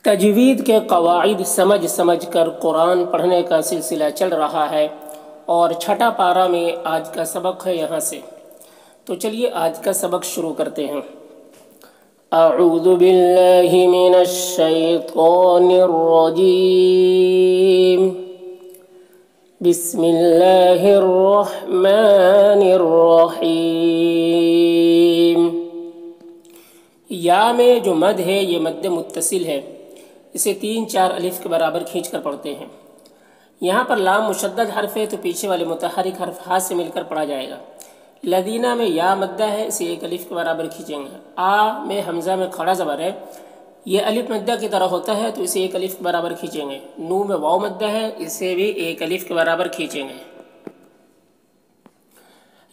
تجوید کے قواعد سمجھ سمجھ کر قرآن پڑھنے کا سلسلہ چل رہا ہے اور چھٹا پارہ میں آج کا سبق ہے یہاں سے۔ تو چلیے آج کا سبق شروع کرتے ہیں۔ اعوذ باللہ من الشیطان الرجیم، بسم اللہ الرحمن الرحیم۔ یا میں جو مد ہے یہ مد متصل ہے، اسے 3-4 الف کے برابر کھینچ کر پڑھتے ہیں۔ یہاں پر لام مشدد حرف ہے تو پیچھے والے متحرک حرف ہا سے مل کر پڑھا جائے گا۔ لدینہ میں یا مدہ ہے، اسے 1 الف کے برابر کھینچیں گے۔ آ میں حمزہ میں کھڑا زبر ہے، یہ الف مدہ کی طرح ہوتا ہے تو اسے 1 الف کے برابر کھینچیں گے۔ نو میں واو مدہ ہے، اسے بھی 1 الف کے برابر کھینچیں گے۔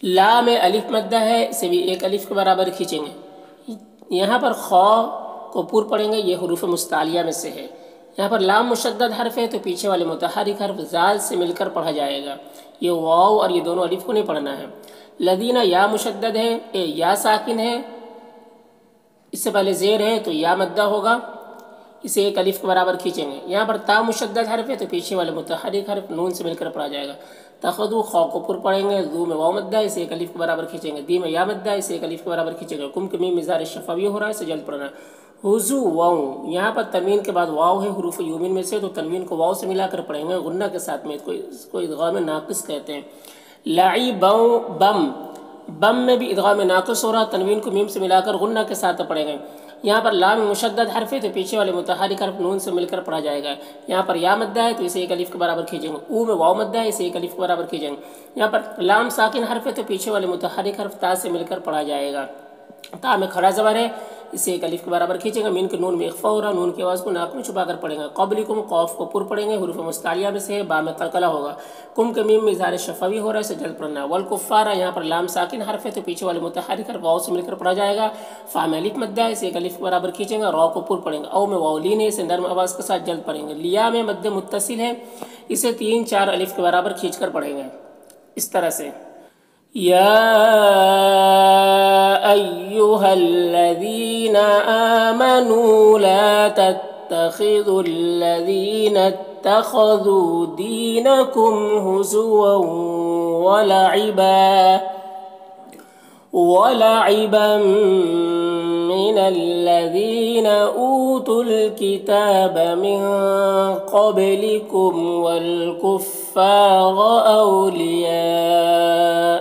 لا میں الف مدہ ہے، اسے بھی 1 الف کے برابر کھینچیں گے۔ یہاں پر خا کو پور پڑھیں گے، یہ حروف مستعلیہ میں سے ہے۔ یہاں پر لام مشدد حرف ہے تو پیچھے والے متحرک حرف زال سے مل کر پڑھا جائے گا۔ یہ واو اور یہ دونوں الف کو نہیں پڑھنا ہے۔ لدینہ یا مشدد ہے، یا ساکن ہے، اس سے پہلے زیر ہے تو یا مدہ ہوگا، اسے 1 الف کے برابر کھینچیں گے۔ یہاں پر تا مشدد حرف ہے تو پیچھے والے متحرک حرف نون سے مل کر پڑھا جائے گا۔ تخذو خا کو پر پڑھیں گے، ذو میں واو مدہ ہے، اسے 1 الف کے برابر کھینچیں گے۔ دی میں یا مدہ ہے، اسے 1 الف کے برابر کھینچیں گے۔ کم کے میم مزار شفوی ہو رہا ہے، اسے جلد پڑھنا ہے۔ حضو واو، یہاں پر تنوین کے بعد واو ہے حروف یومین میں سے، تو تنوین کو واو سے ملا کر پڑھیں گے غنہ کے ساتھ میں، اس کو ادغام ناقص کہتے ہیں۔ لعبوا بم، بم میں بھی ادغام ناقص ہو رہا، تنوین کو میم سے ملا کر غنہ کے ساتھ پڑھیں گے۔ یہاں پر لام مشدد حرف ہے تو پیچھے والے متحرک حرف نون سے مل کر پڑھا جائے گا۔ یہاں پر یا مدہ ہے تو اسے 1 الف کے برابر کھینچیں گے۔ او میں واو مدہ ہے، اسے 1 الف کے برابر کھینچیں گے۔ یہاں پر لام ساکن حرف ہے تو پیچھے والے متحرک حرف تا سے مل کر پڑھا جائے گا۔ تا میں کھڑا زبر ہے، اسے 1 الف کے برابر کھینچیں گے۔ مین کے نون میں اخفا ہو رہا، نون کی آواز کو ناک میں چھپا کر پڑھیں گے۔ قبلکم قوف کو پر پڑھیں گے، حروف مستعلیہ میں سے ہے، با میں قلقلہ ہوگا۔ کم کے میم میں اظہار شفوی ہو رہا ہے، اسے جلد پڑھنا ہے۔ والکفارہ، یہاں پر لام ساکن حرف ہے تو پیچھے والے متحرک حرف واو سے مل کر پڑھا جائے گا۔ فا میں الف مدہ ہے، اسے 1 الف کے برابر کھینچیں گے۔ را کو پر پڑھیں گے۔ او میں واو لین ہے، اسے نرم آواز کے ساتھ جلد پڑھیں گے۔ لیا میں مد متصل ہے، اسے 3-4 الف کے برابر کھینچ کر پڑھیں گے اس طرح سے۔ یا ایہا الذین آمنوا لا تتخذوا الذین اتخذوا دینکم ہزوا ولعبا من الذین اوتوا الکتاب من قبلکم والکفار اولیاء۔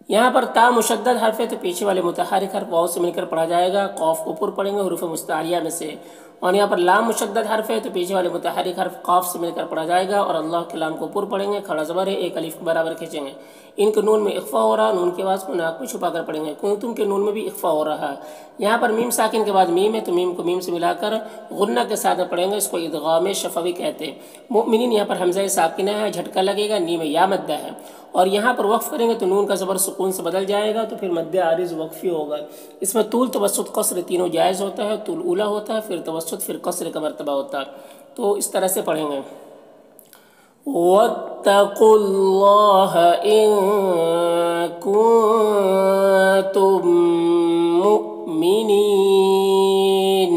یہاں پر تا مشدد حرف ہے تو پیچھے والے متحرک حرف واو سے مل کر پڑھا جائے گا۔ قوف کو پر پڑھیں گے، حروف مستعلیہ میں سے۔ اور یہاں پر لام مشدد حرف ہے تو پیچھے والے متحرک حرف قاف سے مل کر پڑھا جائے گا، اور اللہ کے لام کو پر پڑھیں گے، کھڑا زبر ہے، 1 الف کے برابر کھینچیں گے۔ ان کے نون میں اخفا ہو رہا، نون کی آواز کو ناک میں چھپا کر پڑھیں گے۔ کنتم کے نون میں بھی اخفا ہو رہا ہے۔ یہاں پر میم ساکن کے بعد میم ہے تو میم کو میم سے ملا کر غنہ کے ساتھ پڑھیں گے، اس کو ادغام شفوی کہتے ہیں۔ مؤمنین، یہاں پر حمزہ ساکنہ ہے، جھٹکا لگے گا، نی میں یا مدہ ہے، اور یہاں پر وقف کریں گے تو نون کا زبر سکون سے بدل جائے گا، تو پھر مد عارض وقفی ہوگا۔ اس میں طول، توسط، قصر تینوں جائز ہوتا ہے۔ طول اولا ہوتا ہے، پھر توسط، پھر قصر کا مرتبہ ہوتا ہے، تو اس طرح سے پڑھیں گے۔ وَاتَّقُوا اللَّهَ إِن كُنتُم مُؤْمِنِينَ۔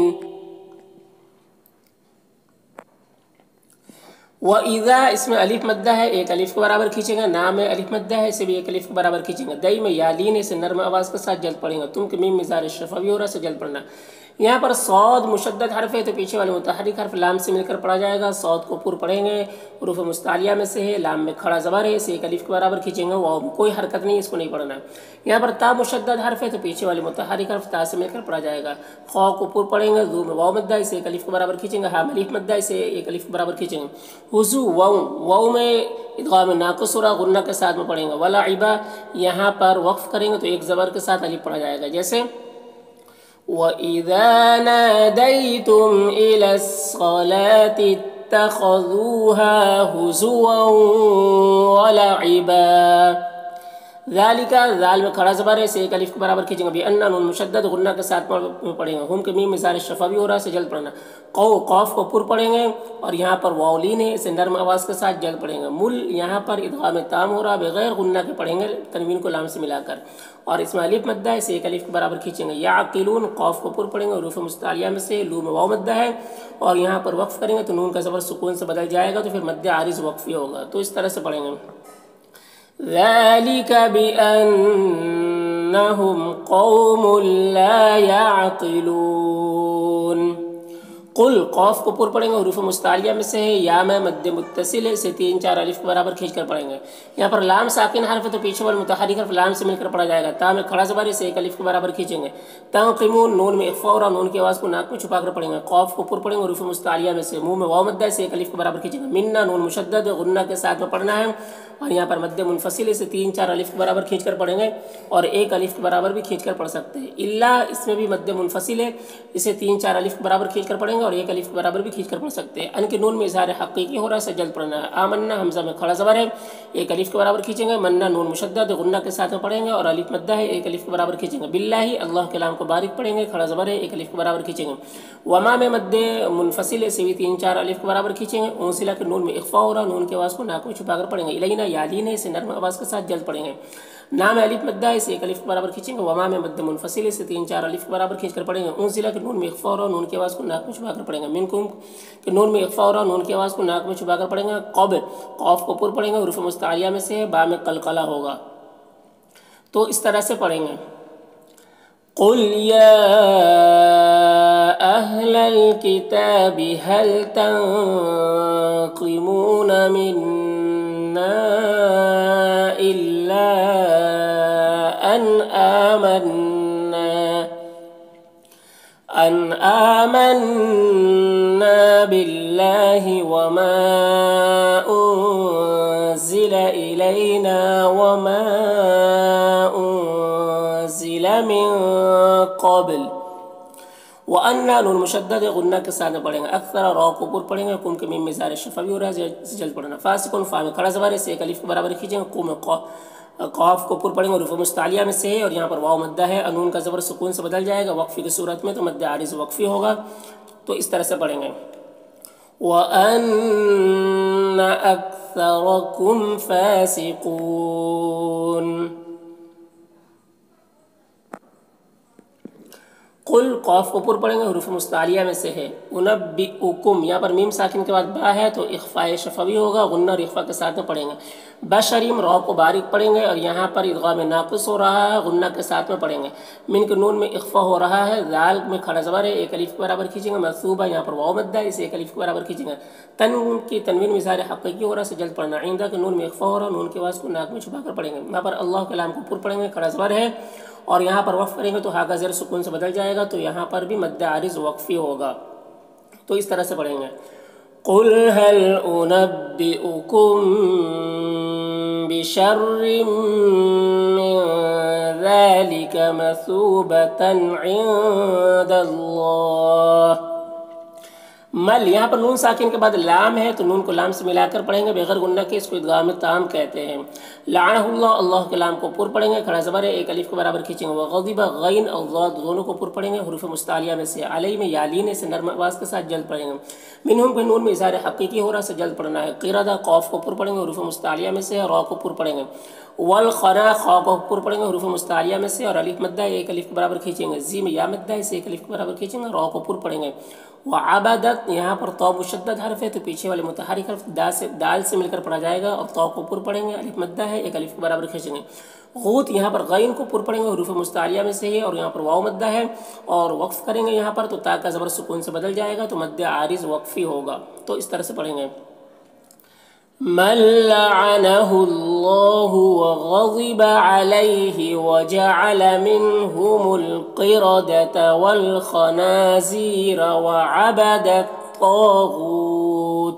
وَإِذَا، اس میں الف مدہ ہے، 1 الف کے برابر کھینچیں گے۔ نا میں الف مدہ ہے، اسے بھی 1 الف کے برابر کھینچیں گے۔ دئی میں یا لین ہے، اسے نرم آواز کے ساتھ جلد پڑھیں گے۔ تم کے میم مزار شفوی ہو رہا ہے، اسے جلد پڑھنا۔ یہاں پر صاد مشدد حرف ہے تو پیچھے والے متحرک حرف لام سے مل کر پڑھا جائے گا۔ صاد کو پر پڑھیں گے، حروف مستعلیہ میں سے ہے، لام میں کھڑا زبر ہے، اسے 1 الف کے برابر کھینچیں گے۔ واو کوئی حرکت نہیں، اس کو نہیں پڑھنا۔ یہاں پر تا مشدد حرف ہے تو پیچھے والے متحرک حرف تا سے مل کر پڑھا جائے گا۔ خا کو پر پڑھیں گے، ذو میں واو مدہ ہے، اسے 1 الف کے برابر کھینچیں گے۔ ہا میں الف مدہ ہے، اسے 1 الف کے برابر کھینچیں گے۔ حضو واو، واو میں ادغام ناقص ہو رہا، غنہ کے ساتھ میں پڑھیں گے۔ ولعبا، یہاں پر وقف کریں گے تو 1 زبر کے ساتھ الف پڑھا جائے گا، جیسے وَإِذَا نَادَيْتُمْ إِلَى الصَّلَاةِ اتَّخَذُوهَا هُزُوًا وَلَعِبًا۔ ذالک ذال میں کھڑا زبر ہے، سے ایک الف کے برابر کھینچیں گے، بأن نون مشدد غنہ کے ساتھ پڑھیں گے، ہم کے میم مثال شفا بھی ہو رہا ہے، اسے جلد پڑھنا، قوف کو پر پڑھیں گے، اور یہاں پر واولین ہے، اسے نرم آواز کے ساتھ جلد پڑھیں گے، مل یہاں پر ادغام تام ہو رہا بغیر غنہ کے پڑھیں گے، تنوین کو لام سے ملا کر، اور اس میں الف مدہ ہے، اسے ایک الف کے برابر کھینچیں گے، یعقلون قوف کو پر پڑھیں گے، حروف مستعلیہ میں سے لو میں واو مدہ ہے، اور یہاں پر وقف کریں گے تو نون کا زبر سکون سے بدل جائے گا، تو پھر مد عارض وقفی ہوگا، تو اس طرح سے پڑھیں گے، ذَلِكَ بِأَنَّهُمْ قَوْمٌ لَا يَعْقِلُونَ قل قوف کو پر پڑھیں گے، حروف مستعلیہ میں سے ہے، یا میں مد متصل ہے، اسے 3 4 الف کے برابر کھینچ کر پڑھیں گے، یہاں پر لام ساکن حرف ہے تو پیچھے والے متحرک حرف لام سے مل کر پڑھا جائے گا، تا میں کھڑا زبر ہے، اسے ایک الف کے برابر کھینچیں گے، تنقمون نون میں اخفا اور نون کی آواز کو ناک میں چھپا کر پڑھیں گے، قوف کو پر پڑھیں گے، حروف مستعلیہ میں سے منہ میں واو مدہ ہے، اسے ایک الف کے برابر کھینچیں گے، منا نون مشدد غنہ کے ساتھ میں پڑھنا ہے، اور یہاں پر مد منفصل سے 3 4 الف کے برابر کھینچ کر پڑھیں گے، اور ایک الف کے برابر بھی کھینچ کر پڑھ سکتے ہیں، الا اس میں بھی مد منفصل ہے، اسے 3 4 الف کے برابر کھینچ کر پڑھیں گے، اور ایک الف کے برابر بھی کھینچ کر پڑھ سکتے ہیں، ان کے نون میں اظہار حقیقی ہو رہا ہے، سجل پڑھنا ہے، آمنا حمزہ میں کھڑا زبر ہے، ایک الف کے برابر کھینچیں گے، منا نون مشدد غنہ کے ساتھ میں پڑھیں گے، اور الف مدہ ہے، ایک الف کے برابر کھینچیں گے، باللہ اللہ کے نام کو باریک پڑھیں گے، کھڑا زبر ہے، ایک الف کے برابر کھینچیں گے، وما میں مد منفصل ہے، سے بھی 3 4 الف کے برابر کھینچیں گے، اونسلا کے نون میں اخفا ہو رہا، نون کی آواز کو ناک میں چھپا کر پڑھیں گے، الینا یالین ہے، اسے نرم آواز کے ساتھ جلد پڑھیں گے، نام الف مدہ ہے، اسے ایک الف کے برابر کھینچیں گے، وما میں مد منفصل ہے، سے 3 4 الف کے برابر کھینچ کر پڑھیں گے، اونسلا کے نون میں اخفا ہو رہا، نون کی آواز کو ناک میں چھپا کر پڑھیں گے، منکم کہ نون میں اخفا ہو رہا، نون کی آواز کو ناک میں چھپا کر پڑھیں گے، قبل قوف کو پر پڑھیں گے، حروف مستعلیہ میں سے با میں قلقلہ ہوگا، تو اس طرح سے پڑھیں گے، قل یا اہل الکتاب هل تنقمون منا الا ان آمنا بالله وما أنزل إلينا وما أنزل من قبل وأن نون مشدد غنہ کے ساتھ پڑھیں گے، اکثر را کو پر پڑھیں گے، کم کے میم مزار شفا بھی ہو رہا ہے، جلد پڑھنا، فاسقون فا میں کھڑا زبر ہے، سے ایک الف کے برابر کھینچیں گے، قوم قاف کو پر پڑھیں گے، حروف مستعلیہ میں سے ہے، اور یہاں پر واو مدہ ہے، نون کا زبر سکون سے بدل جائے گا وقفی کی صورت میں، تو مد عارض وقفی ہوگا، تو اس طرح سے پڑھیں گے، وَأَنَّ أَكْثَرَكُمْ فَاسِقُونَ قل قوف کو پر پڑھیں گے، حروف مستعلیہ میں سے ہے، انبئکم یہاں پر میم ساکن کے بعد با ہے تو اخفاء شفوی ہوگا، غنہ اور اخفاء کے ساتھ میں پڑھیں گے، بشریم را کو باریک پڑھیں گے، اور یہاں پر ادغام ناقص ہو رہا ہے، غنہ کے ساتھ میں پڑھیں گے، من کے نون میں اخفاء ہو رہا ہے، ذال میں کھڑا زبر ہے، ایک الف کے برابر کھینچیں گے، منصوبہ یہاں پر واو مدہ ہے، اسے ایک الف کے برابر کھینچیں گے، تن کی تنوین مظہر حقیقی ہو رہا ہے، سے جلد پڑھنا، عندہ کے نون میں اخفاء ہو رہا ہے، نون کی آواز کو ناک میں چھپا کر پڑھیں گے، یہاں پر اللہ کے نام کو پر پڑھیں گے، کھڑا زبر ہے، اور یہاں پر وقف کریں گے تو ہا کا زیر سکون سے بدل جائے گا، تو یہاں پر بھی مد عارض وقفی ہوگا، تو اس طرح سے پڑھیں گے، قل هل انبئکم بشر من ذلك مثوبة عند اللہ، مل یہاں پر نون ساکن کے بعد لام ہے تو نون کو لام سے ملا کر پڑھیں گے بغیر غنہ کے، اس کو ادغام تام کہتے ہیں، لعنہ اللہ اللہ کے لام کو پر پڑھیں گے، کھڑا زبر ہے، ایک الف کے برابر کھینچیں گے، وغضب غین اور ضاد دونوں کو پر پڑھیں گے، حروف مستعلیہ میں سے، علیہ میں یالین سے نرم آواز کے ساتھ جلد پڑھیں گے، منہم کے نون میں اظہار حقیقی ہو رہا سے جلد پڑھنا ہے، قردہ قوف کو پر پڑھیں گے، حروف مستعلیہ میں سے، را کو پر پڑھیں گے، والخنا خا کو پر پڑھیں گے، حروف مستعلیہ میں سے، اور الف مدہ ایک الف کے برابر کھینچیں گے، زیم یا مدہ اسے ایک الف کے برابر کھینچیں گے، را کو پر پڑھیں گے، وعبدت یہاں پر تو مشدد حرف ہے تو پیچھے والے متحرک حرف دال سے مل کر پڑھا جائے گا، اور تو کو پر پڑھیں گے، الف مدہ ہے، ایک الف کے برابر کھینچیں گے، غوت یہاں پر غین کو پر پڑھیں گے، حروف مستعلیہ میں سے ہے، اور یہاں پر واو مدہ ہے، اور وقف کریں گے یہاں پر تو تا کا زبر سکون سے بدل جائے گا، تو مد عارض وقفی ہوگا، تو اس طرح سے پڑھیں گے، من لعنه الله وغضب عليه وجعل منهم القردة والخنازير وعبد الطاغوت